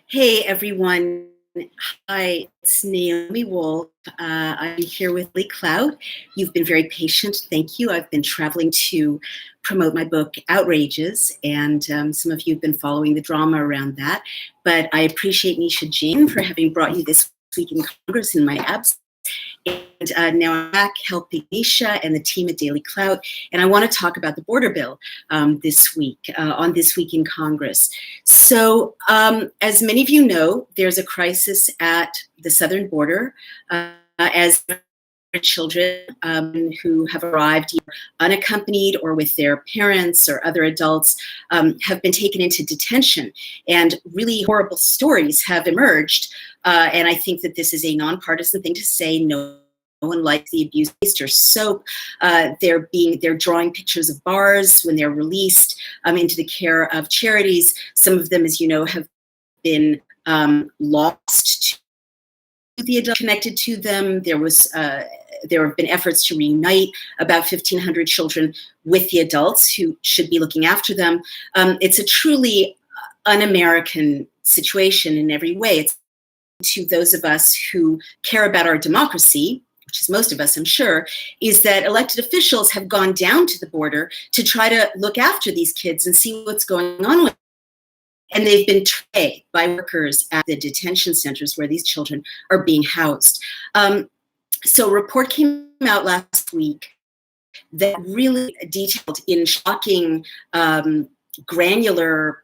Hey everyone. Hi, it's Naomi Wolf. I'm here with Lee Cloud. You've been very patient. Thank you. I've been traveling to promote my book, Outrages, and some of you have been following the drama around that. But I appreciate Nisha Jain for having brought you this week in Congress in my absence. And now I'm back helping Nisha and the team at Daily Clout. And I want to talk about the border bill this week, on This Week in Congress. So as many of you know, there's a crisis at the southern border as children who have arrived either unaccompanied or with their parents or other adults have been taken into detention. And really horrible stories have emerged. And I think that this is a nonpartisan thing to say. No one likes the abuse or soap. They're drawing pictures of bars when they're released into the care of charities. Some of them, as you know, have been lost to the adult connected to them. There have been efforts to reunite about 1,500 children with the adults who should be looking after them. It's a truly un-American situation in every way. It's to those of us who care about our democracy, which is most of us, I'm sure, is that elected officials have gone down to the border to try to look after these kids and see what's going on with them. And they've been trained by workers at the detention centers where these children are being housed. So a report came out last week that really detailed in shocking, granular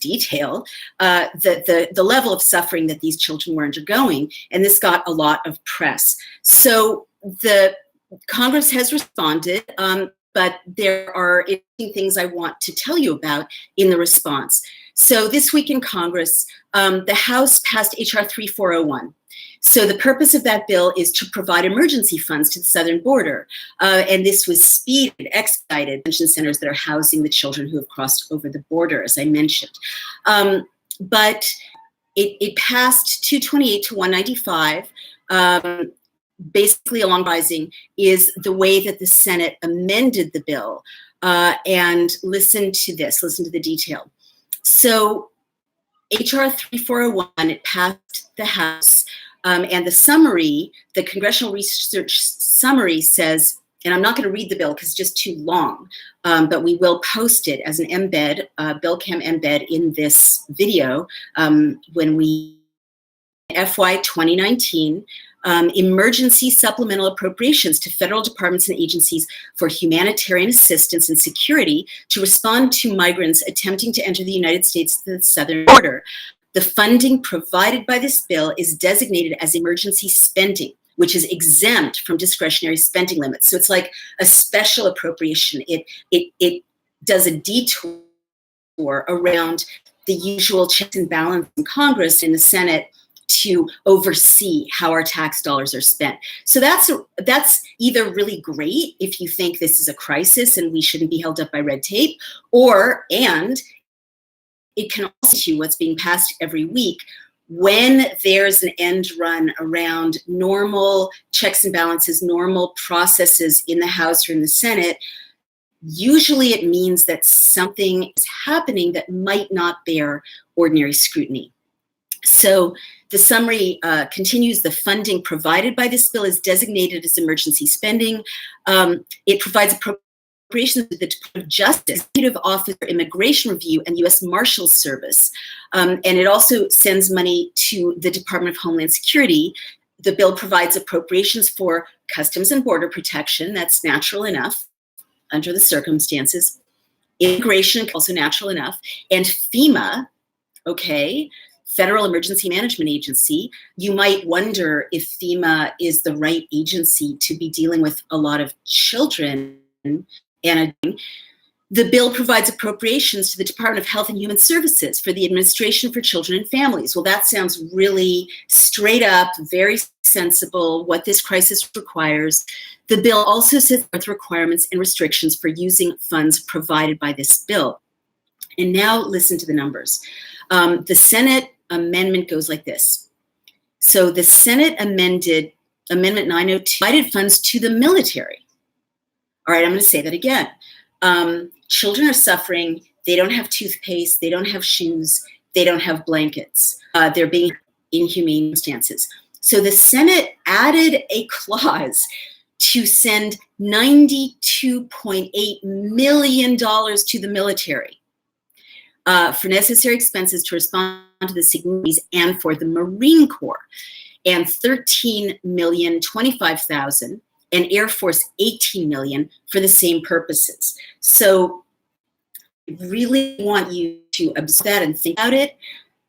detail the level of suffering that these children were undergoing, and this got a lot of press. So the Congress has responded, but there are interesting things I want to tell you about in the response. So this week in Congress, the House passed H.R. 3401. So the purpose of that bill is to provide emergency funds to the southern border. And this was speeded, expedited detention centers that are housing the children who have crossed over the border, as I mentioned. But it passed 228 to 195. Basically, along rising is the way that the Senate amended the bill. And listen to this, listen to the detail. So H.R. 3401, it passed the House. And the summary, the Congressional Research Summary says, and I'm not going to read the bill because it's just too long, but we will post it as an embed, BillCam embed in this video when we, FY 2019, emergency supplemental appropriations to federal departments and agencies for humanitarian assistance and security to respond to migrants attempting to enter the United States to the southern border. The funding provided by this bill is designated as emergency spending, which is exempt from discretionary spending limits. So it's like a special appropriation. It does a detour around the usual checks and balances in Congress and the Senate to oversee how our tax dollars are spent. So that's either really great if you think this is a crisis and we shouldn't be held up by red tape, and it can also do what's being passed every week when there's an end run around normal checks and balances, normal processes in the House or in the Senate. Usually it means that something is happening that might not bear ordinary scrutiny. So the summary continues. The funding provided by this bill is designated as emergency spending. It provides appropriations to the Department of Justice, Executive Office for Immigration Review, and U.S. Marshals Service. And it also sends money to the Department of Homeland Security. The bill provides appropriations for Customs and Border Protection. That's natural enough under the circumstances. Immigration, also natural enough. And FEMA, okay, Federal Emergency Management Agency. You might wonder if FEMA is the right agency to be dealing with a lot of children. And the bill provides appropriations to the Department of Health and Human Services for the Administration for Children and Families. Well, that sounds really straight up, very sensible, what this crisis requires. The bill also sets forth requirements and restrictions for using funds provided by this bill. And now listen to the numbers. The Senate amendment goes like this. So the Senate amended Amendment 902, provided funds to the military. All right, I'm going to say that again. Children are suffering. They don't have toothpaste. They don't have shoes. they don't have blankets. They're being inhumane circumstances. So the Senate added a clause to send $92.8 million to the military for necessary expenses to respond to the signatories and for the Marine Corps, and $13,025,000, and Air Force $18 million for the same purposes. So I really want you to observe that and think about it.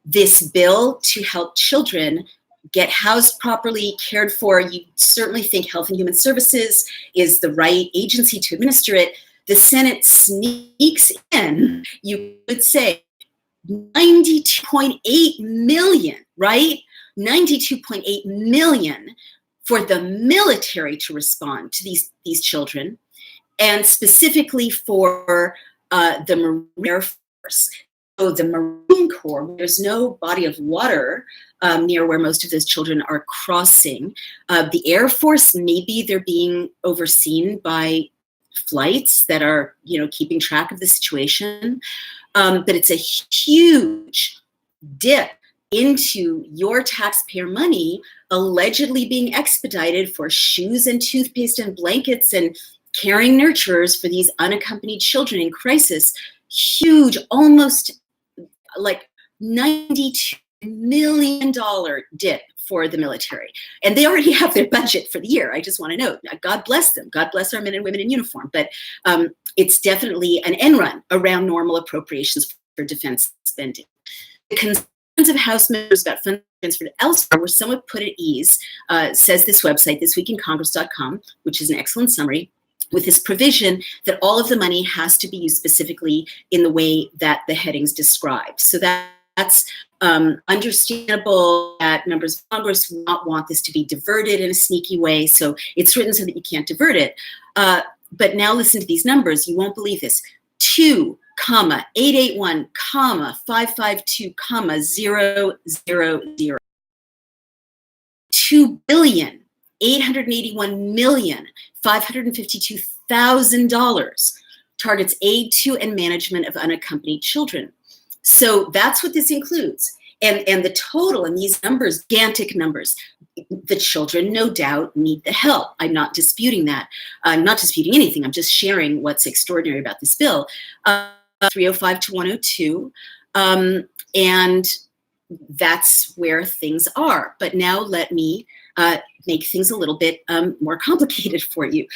This bill to help children get housed properly, cared for, you certainly think Health and Human Services is the right agency to administer it. The Senate sneaks in, you would say, $92.8 million, right? $92.8 million for the military to respond to these children, and specifically for the Marine Air Force. So the Marine Corps, there's no body of water near where most of those children are crossing. The Air Force, maybe they're being overseen by flights that are, keeping track of the situation. But it's a huge dip into your taxpayer money allegedly being expedited for shoes and toothpaste and blankets and caring nurturers for these unaccompanied children in crisis. Huge, almost like $92 million dip for the military. And they already have their budget for the year. I just want to note, God bless them. God bless our men and women in uniform. But it's definitely an end run around normal appropriations for defense spending. The concerns of House members about funds transferred elsewhere were somewhat put at ease, says this website, thisweekincongress.com, which is an excellent summary, with this provision that all of the money has to be used specifically in the way that the headings describe. So that's understandable that members of Congress will not want this to be diverted in a sneaky way. So it's written so that you can't divert it. But now listen to these numbers. You won't believe this. 2,881, 552, 000. $2,881,552,000 targets aid to and management of unaccompanied children. So that's what this includes. And the total in these numbers, gigantic numbers, the children no doubt need the help. I'm not disputing that. I'm not disputing anything. I'm just sharing what's extraordinary about this bill. 305 to 102. And that's where things are. But now let me make things a little bit more complicated for you.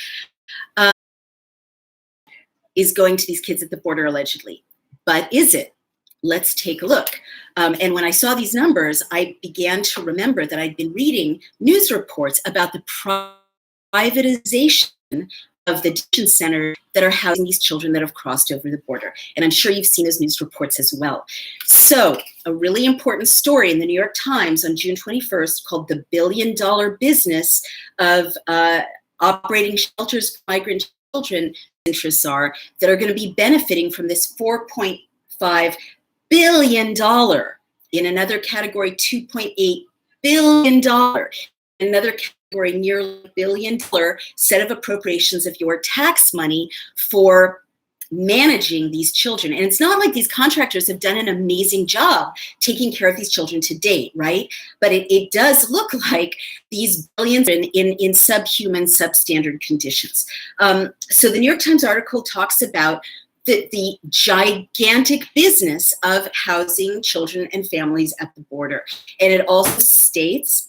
Is going to these kids at the border allegedly. But is it? Let's take a look. And when I saw these numbers, I began to remember that I'd been reading news reports about the privatization of the detention centers that are housing these children that have crossed over the border. And I'm sure you've seen those news reports as well. So a really important story in the New York Times on June 21st called The Billion-Dollar Business of Operating Shelters for Migrant Children interests are that are going to be benefiting from this $4.5 billion, in another category $2.8 billion, in another category nearly $1 billion set of appropriations of your tax money for managing these children. And it's not like these contractors have done an amazing job taking care of these children to date, right? But it does look like these billions in subhuman, substandard conditions. So the New York Times article talks about the gigantic business of housing children and families at the border. And it also states,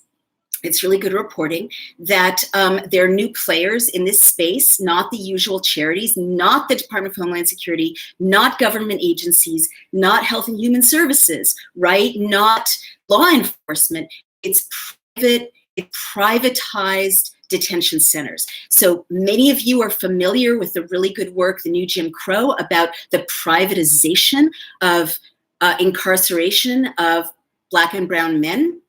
it's really good reporting, that there are new players in this space, not the usual charities, not the Department of Homeland Security, not government agencies, not Health and Human Services, right? Not law enforcement. It's private, it's privatized detention centers. So many of you are familiar with the really good work, the new Jim Crow, about the privatization of incarceration of Black and brown men,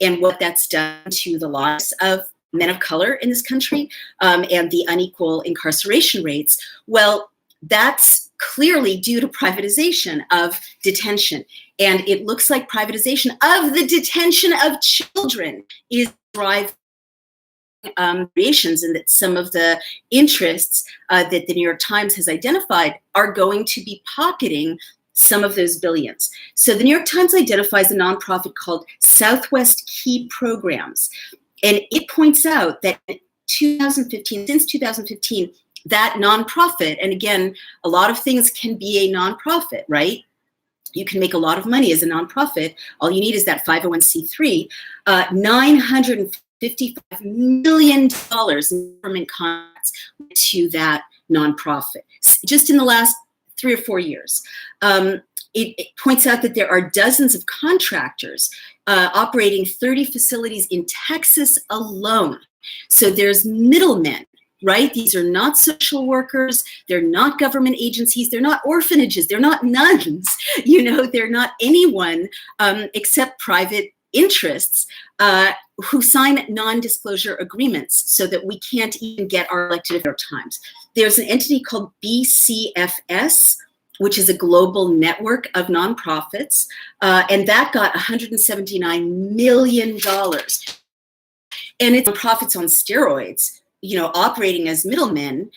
and what that's done to the lives of men of color in this country, and the unequal incarceration rates. Well, that's clearly due to privatization of detention. And it looks like privatization of the detention of children is driving creations, and that some of the interests that the New York Times has identified are going to be pocketing some of those billions. So the New York Times identifies a nonprofit called Southwest Key Programs. And it points out that in 2015, since 2015, that nonprofit, and again, a lot of things can be a nonprofit, right? You can make a lot of money as a nonprofit. All you need is that 501c3. $955 million in government contracts to that nonprofit, just in the last 3 or 4 years. It points out that there are dozens of contractors operating 30 facilities in Texas alone. So there's middlemen, right? These are not social workers. They're not government agencies. They're not orphanages. They're not nuns. They're not anyone except private interests who sign non-disclosure agreements so that we can't even get our elected New York Times. There's an entity called BCFS, which is a global network of nonprofits, and that got $179 million. And it's nonprofits on steroids, operating as middlemen,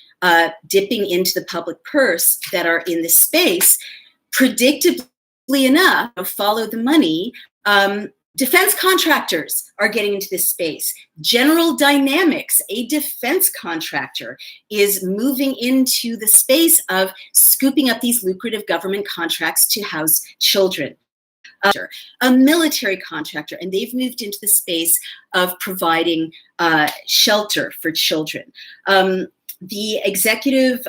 dipping into the public purse that are in this space. Predictably enough, follow the money. Defense contractors are getting into this space. General Dynamics, a defense contractor, is moving into the space of scooping up these lucrative government contracts to house children. A military contractor, and they've moved into the space of providing shelter for children. The executive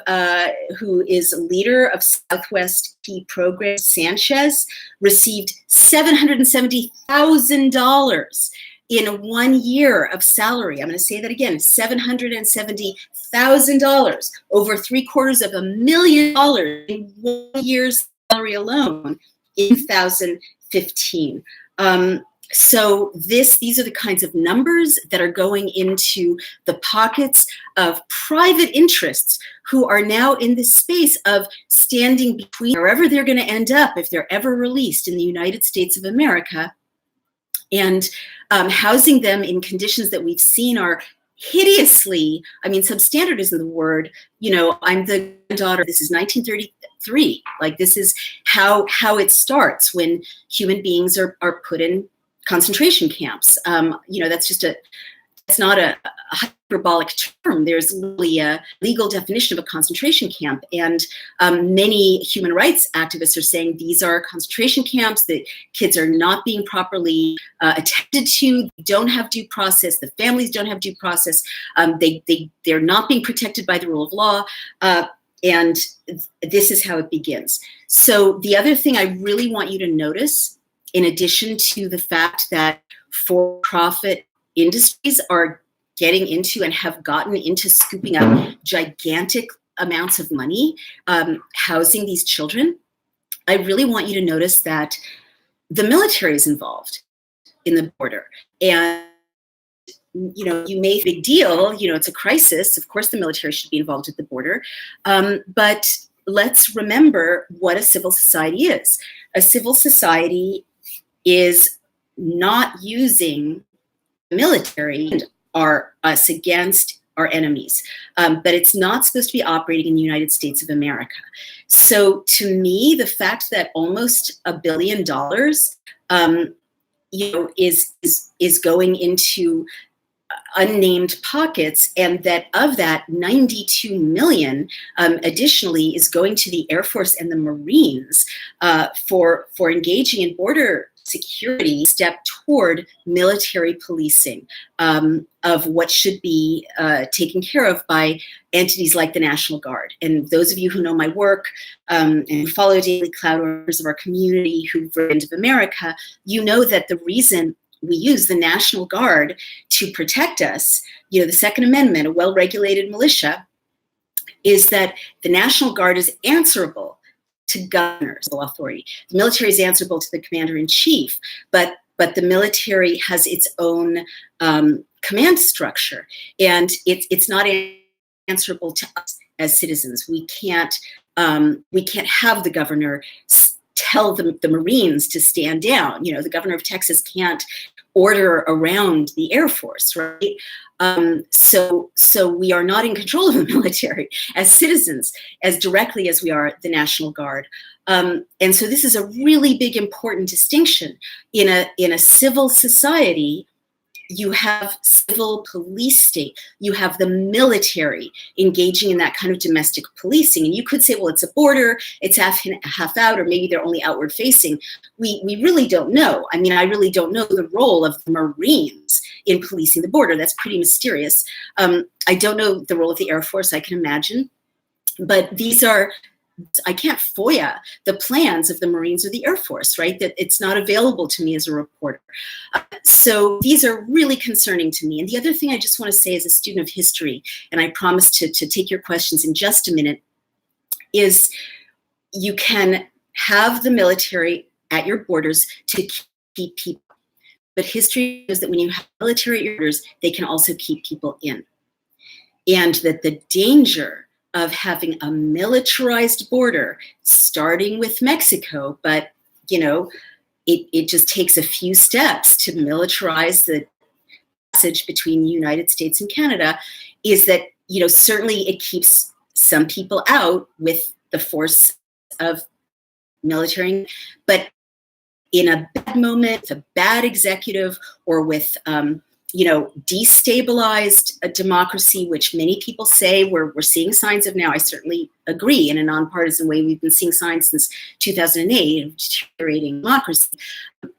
who is leader of Southwest Key Program, Sanchez, received $770,000 in 1 year of salary. I'm going to say that again, $770,000, over $750,000 in 1 year's salary alone in 2015. So these are the kinds of numbers that are going into the pockets of private interests who are now in this space of standing between wherever they're going to end up if they're ever released in the United States of America, and housing them in conditions that we've seen are hideously, substandard isn't the word. I'm the daughter, this is 1933. Like, this is how it starts when human beings are put in concentration camps. That's not a hyperbolic term. There's literally a legal definition of a concentration camp. And many human rights activists are saying these are concentration camps, that kids are not being properly attended to, don't have due process, the families don't have due process, they're not being protected by the rule of law. And this is how it begins. So the other thing I really want you to notice, in addition to the fact that for-profit industries are getting into and have gotten into scooping up gigantic amounts of money, housing these children, I really want you to notice that the military is involved in the border. And you make a big deal, it's a crisis. Of course, the military should be involved at the border. But let's remember what a civil society is. A civil society is not using the military and us against our enemies, but it's not supposed to be operating in the United States of America. So to me, the fact that almost $1 billion, is going into unnamed pockets, and that of that 92 million additionally is going to the Air Force and the Marines for engaging in border security, step toward military policing of what should be taken care of by entities like the National Guard. And those of you who know my work and who follow daily cloud warriors of our community who've ridden to America, you know that the reason we use the National Guard to protect us, the Second Amendment, a well-regulated militia, is that the National Guard is answerable to governors, authority. The military is answerable to the commander-in-chief, but the military has its own command structure, and it's not answerable to us as citizens. We can't have the governor tell the Marines to stand down. The governor of Texas can't order around the Air Force, right? So we are not in control of the military as citizens as directly as we are the National Guard. And so this is a really big, important distinction. In a civil society, you have civil police state, you have the military engaging in that kind of domestic policing. And you could say, well, it's a border, it's half in, half out, or maybe they're only outward facing. We really don't know. I mean, I really don't know the role of the Marines in policing the border. That's pretty mysterious. I don't know the role of the Air Force, I can imagine. But these are, I can't FOIA the plans of the Marines or the Air Force, right? That it's not available to me as a reporter. So these are really concerning to me. And the other thing I just want to say as a student of history, and I promise to take your questions in just a minute, is you can have the military at your borders to keep people. But history shows that when you have military at your borders, they can also keep people in. And that the danger of having a militarized border, starting with Mexico, but it just takes a few steps to militarize the passage between the United States and Canada, is that certainly it keeps some people out with the force of military, but in a bad moment, with a bad executive, or with destabilized a democracy, which many people say we're seeing signs of now. I certainly agree. In a nonpartisan way, we've been seeing signs since 2008 of deteriorating democracy.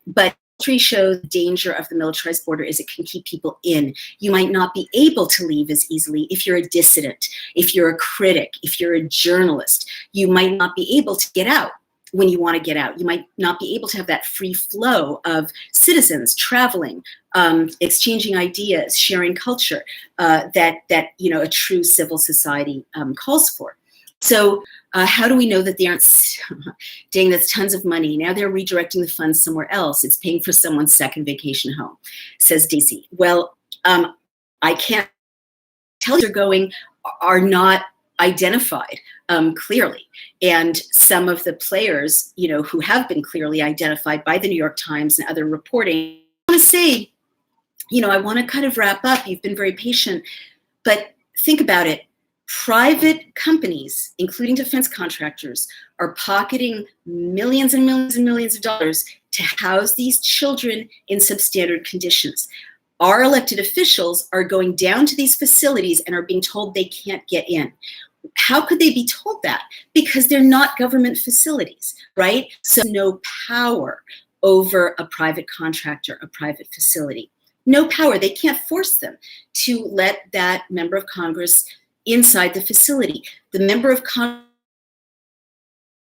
But history shows the danger of the militarized border is it can keep people in. You might not be able to leave as easily if you're a dissident, if you're a critic, if you're a journalist. You might not be able to get out when you want to get out. You might not be able to have that free flow of citizens traveling, exchanging ideas, sharing culture that a true civil society calls for. So how do we know that they aren't, dang, that's tons of money. Now they're redirecting the funds somewhere else. It's paying for someone's second vacation home, says Daisy. Well, I can't tell you they're going are not identified clearly. And some of the players, who have been clearly identified by the New York Times and other reporting, I want to say, I want to kind of wrap up. You've been very patient, but think about it. Private companies, including defense contractors, are pocketing millions and millions and millions of dollars to house these children in substandard conditions. Our elected officials are going down to these facilities and are being told they can't get in. How could they be told that? Because they're not government facilities, right? So no power over a private contractor, a private facility. No power. They can't force them to let that member of Congress inside the facility. The member of Congress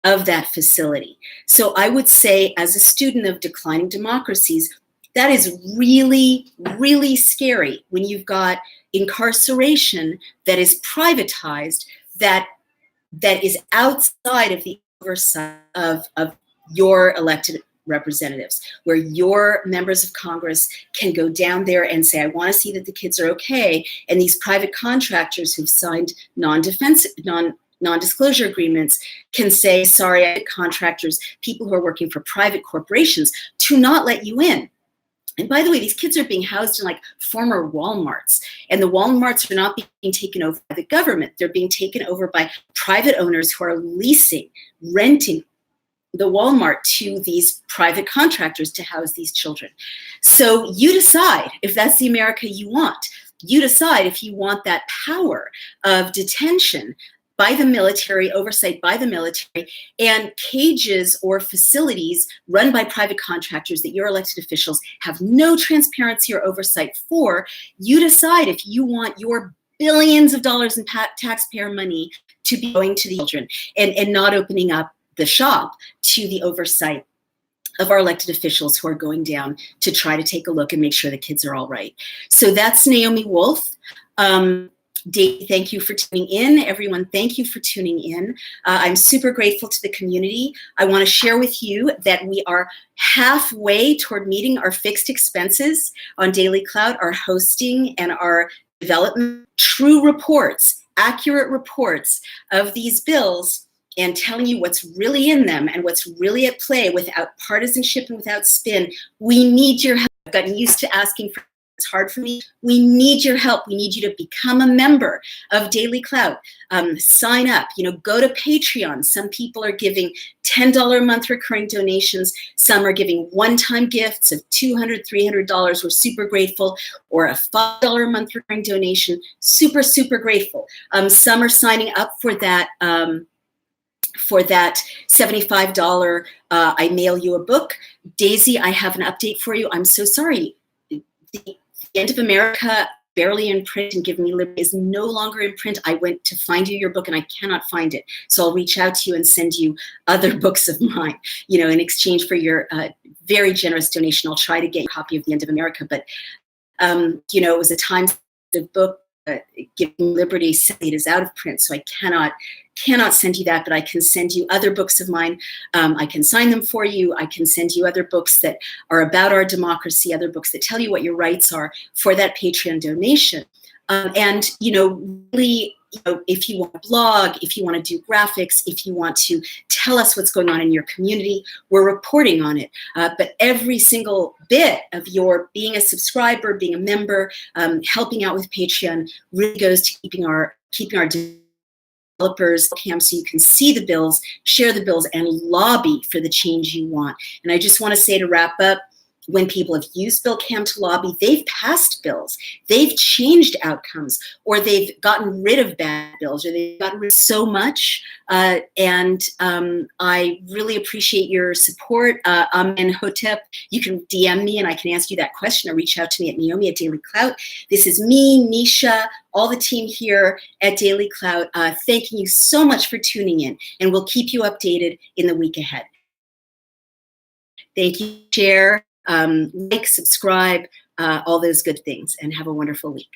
of that facility. So I would say, as a student of declining democracies, that is really, really scary when you've got incarceration that is privatized, that is outside of the oversight of your elected representatives, where your members of Congress can go down there and say, I want to see that the kids are okay. And these private contractors who've signed non-disclosure agreements can say, sorry, contractors, people who are working for private corporations, to not let you in. And by the way, these kids are being housed in like former Walmarts, and the Walmarts are not being taken over by the government. They're being taken over by private owners who are leasing, renting the Walmart to these private contractors to house these children. So you decide if that's the America you want. You decide if you want that power of detention by the military, oversight by the military, and cages or facilities run by private contractors that your elected officials have no transparency or oversight for. You decide if you want your billions of dollars in taxpayer money to be going to the children and not opening up the shop to the oversight of our elected officials who are going down to try to take a look and make sure the kids are all right. So that's Naomi Wolf. Dave, thank you for tuning in. Everyone, thank you for tuning in. I'm super grateful to the community. I want to share with you that we are halfway toward meeting our fixed expenses on Daily Cloud, our hosting and our development. True reports, accurate reports of these bills, and telling you what's really in them and what's really at play without partisanship and without spin. We need your help. I've gotten used to asking for it's hard for me. We need your help. We need you to become a member of Daily Clout. Sign up, go to Patreon. Some people are giving $10 a month recurring donations. Some are giving one-time gifts of $200, $300. We're super grateful. Or a $5 a month recurring donation. Super, super grateful. Some are signing up for that $75 I mail you a book. Daisy, I have an update for you. I'm so sorry. The End of America, barely in print, and Give Me Liberty is no longer in print. I went to find you your book and I cannot find it. So I'll reach out to you and send you other books of mine, in exchange for your very generous donation. I'll try to get you a copy of The End of America. But, it was a time-sensitive book. Give Me Liberty, it is out of print, so I cannot send you that, but I can send you other books of mine. I can sign them for you. I can send you other books that are about our democracy, other books that tell you what your rights are for that Patreon donation. And, really, if you want to blog, if you want to do graphics, if you want to tell us what's going on in your community, we're reporting on it. But every single bit of your being a subscriber, being a member, helping out with Patreon really goes to keeping our developers camp so you can see the bills, share the bills, and lobby for the change you want. And I just want to say to wrap up, when people have used Bill Cam to lobby, they've passed bills, they've changed outcomes, or they've gotten rid of bad bills, or they've gotten rid of so much. And I really appreciate your support. And Hotep, you can DM me and I can answer you that question, or reach out to me at Naomi at Daily Clout. This is me, Nisha, all the team here at Daily Clout, thanking you so much for tuning in, and we'll keep you updated in the week ahead. Thank you, share. Like, subscribe, all those good things, and have a wonderful week.